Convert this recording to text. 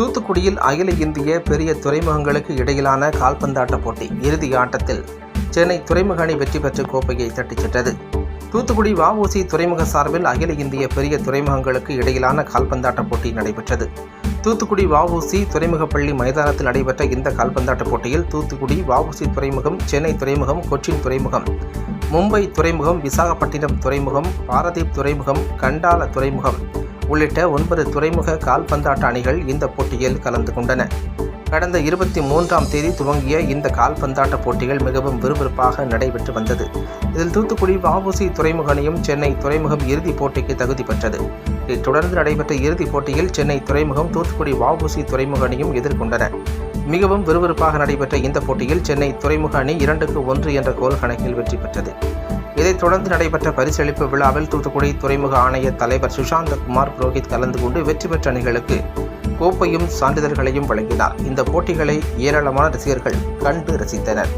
தூத்துக்குடியில் அகில இந்திய பெரிய துறைமுகங்களுக்கு இடையிலான கால்பந்தாட்ட போட்டி இறுதி ஆட்டத்தில் சென்னை துறைமுக அணி வெற்றி பெற்று கோப்பையை தட்டிச் சென்றது. தூத்துக்குடி வ.உ.சி. துறைமுக சார்பில் அகில இந்திய பெரிய துறைமுகங்களுக்கு இடையிலான கால்பந்தாட்ட போட்டி நடைபெற்றது. தூத்துக்குடி வ.உ.சி. துறைமுகப்பள்ளி மைதானத்தில் நடைபெற்ற இந்த கால்பந்தாட்ட போட்டியில் தூத்துக்குடி வ.உ.சி. துறைமுகம், சென்னை துறைமுகம், கொச்சின் துறைமுகம், மும்பை துறைமுகம், விசாகப்பட்டினம் துறைமுகம், பாரதீப் துறைமுகம், கண்டால துறைமுகம் உள்ளிட்ட 9 துறைமுக கால்பந்தாட்ட அணிகள் இந்த போட்டியில் கலந்து கொண்டன. கடந்த 23ஆம் தேதி துவங்கிய இந்த கால்பந்தாட்ட போட்டிகள் மிகவும் விறுவிறுப்பாக நடைபெற்று வந்தது. இதில் தூத்துக்குடி வ.உ.சி. துறைமுக அணியும் சென்னை துறைமுகம் இறுதிப் போட்டிக்கு தகுதி பெற்றது. இதைத் தொடர்ந்து நடைபெற்ற இறுதிப் போட்டியில் சென்னை துறைமுகம், தூத்துக்குடி வ.உ.சி. துறைமுக அணியும் எதிர்கொண்டன. மிகவும் விறுவிறுப்பாக நடைபெற்ற இந்த போட்டியில் சென்னை துறைமுக அணி 2-1 என்ற கோல் கணக்கில் வெற்றி பெற்றது. இதைத் தொடர்ந்து நடைபெற்ற பரிசளிப்பு விழாவில் தூத்துக்குடி துறைமுக ஆணைய தலைவர் சுஷாந்த குமார் புரோஹித் கலந்து கொண்டு வெற்றி பெற்ற அணிகளுக்கு கோப்பையும் சான்றிதழ்களையும் வழங்கினார். இந்த போட்டிகளை ஏராளமான ரசிகர்கள் கண்டு ரசித்தனர்.